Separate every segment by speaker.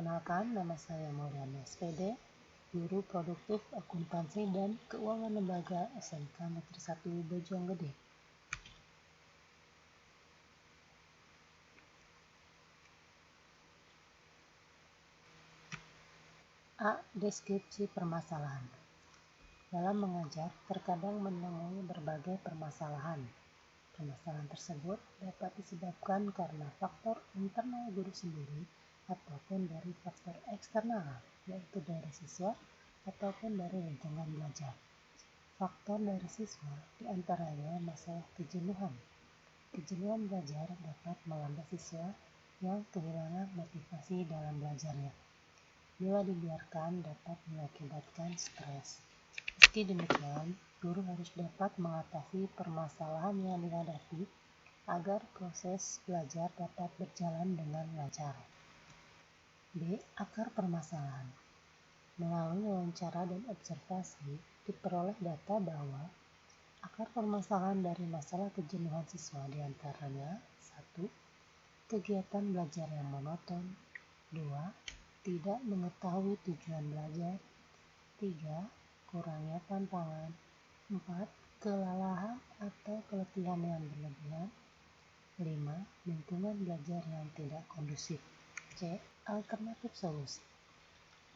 Speaker 1: Perkenalkan, nama saya Maulana SPD, Guru Produktif Akuntansi dan Keuangan Lembaga SMK Negeri 1 Bojonggede. A. Deskripsi permasalahan. Dalam mengajar, terkadang menemui berbagai permasalahan. Permasalahan tersebut dapat disebabkan karena faktor internal guru sendiri ataupun dari faktor eksternal, yaitu dari siswa ataupun dari lingkungan belajar. Faktor dari siswa diantaranya masalah kejenuhan. Kejenuhan belajar dapat melanda siswa yang kehilangan motivasi dalam belajarnya. Bila dibiarkan dapat mengakibatkan stres. Meski demikian, guru harus dapat mengatasi permasalahan yang dihadapi agar proses belajar dapat berjalan dengan lancar. B. Akar permasalahan. Melalui wawancara dan observasi, diperoleh data bahwa akar permasalahan dari masalah kejenuhan siswa diantaranya 1. Kegiatan belajar yang monoton. 2. Tidak mengetahui tujuan belajar. 3. Kurangnya tantangan. 4. Kelelahan atau keletihan yang berlebihan. 5. Lingkungan belajar yang tidak kondusif. C. Alternatif solusi.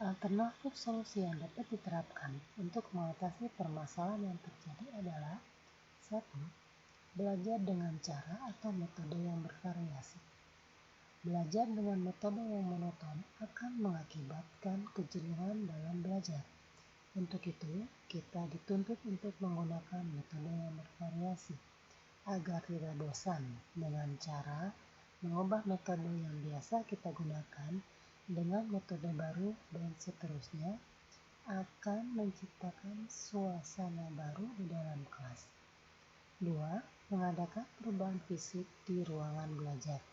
Speaker 1: Alternatif solusi yang dapat diterapkan untuk mengatasi permasalahan yang terjadi adalah 1. Belajar dengan cara atau metode yang bervariasi. Belajar dengan metode yang monoton akan mengakibatkan kejenuhan dalam belajar. Untuk itu, kita dituntut untuk menggunakan metode yang bervariasi agar tidak bosan dengan cara mengubah metode yang biasa kita gunakan dengan metode baru dan seterusnya akan menciptakan suasana baru di dalam kelas. 2. Mengadakan perubahan fisik di ruangan belajar.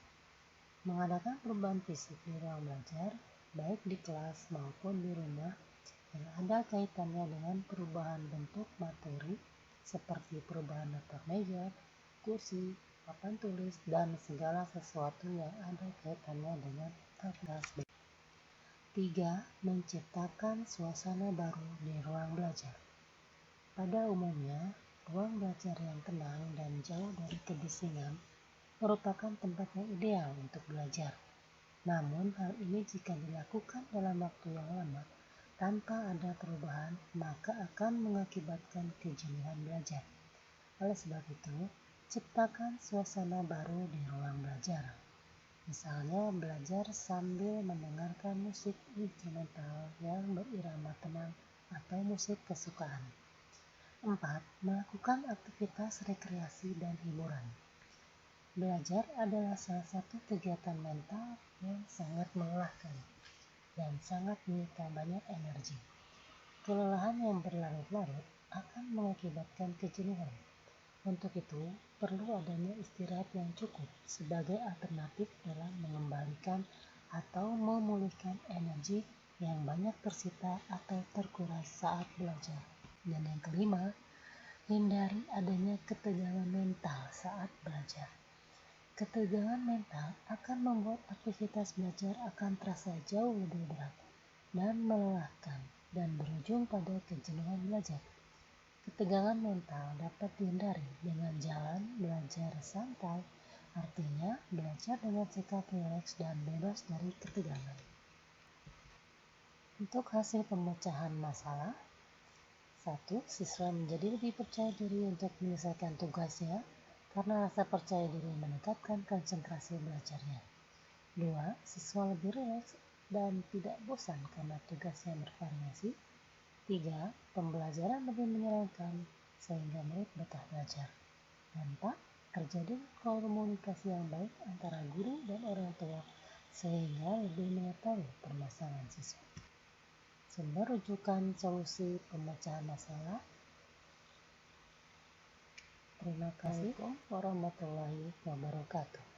Speaker 1: Mengadakan perubahan fisik di ruang belajar, baik di kelas maupun di rumah, yang ada kaitannya dengan perubahan bentuk materi seperti perubahan daftar meja, kursi, papan tulis, dan segala sesuatu yang ada kaitannya dengan kelas. 3. Menciptakan suasana baru di ruang belajar. Pada umumnya, ruang belajar yang tenang dan jauh dari kebisingan merupakan tempat yang ideal untuk belajar. Namun, hal ini jika dilakukan dalam waktu yang lama tanpa ada perubahan, maka akan mengakibatkan kejenuhan belajar. Oleh sebab itu, ciptakan suasana baru di ruang belajar. Misalnya, belajar sambil mendengarkan musik instrumental yang berirama tenang atau musik kesukaan. 4. Melakukan aktivitas rekreasi dan hiburan. Belajar adalah salah satu kegiatan mental yang sangat melelahkan dan sangat menyita banyak energi. Kelelahan yang berlarut-larut akan mengakibatkan kejenuhan. Untuk itu, perlu adanya istirahat yang cukup sebagai alternatif dalam mengembalikan atau memulihkan energi yang banyak tersita atau terkuras saat belajar. Dan yang kelima, hindari adanya ketegangan mental saat belajar. Ketegangan mental akan membuat aktivitas belajar akan terasa jauh lebih berat dan melelahkan dan berujung pada kejenuhan belajar. Ketegangan mental dapat dihindari dengan jalan belajar santai, artinya belajar dengan sikap rileks dan bebas dari ketegangan. Untuk hasil pemecahan masalah, 1. Siswa menjadi lebih percaya diri untuk menyelesaikan tugasnya karena rasa percaya diri meningkatkan konsentrasi belajarnya. 2. Siswa lebih rileks dan tidak bosan karena tugasnya bervariasi. 3. Pembelajaran lebih menyenangkan sehingga murid betah belajar. Dan 4. Terjadi komunikasi yang baik antara guru dan orang tua sehingga lebih mengetahui permasalahan siswa. Sumber rujukan solusi pemecahan masalah. Terima kasih. Warahmatullahi wabarakatuh.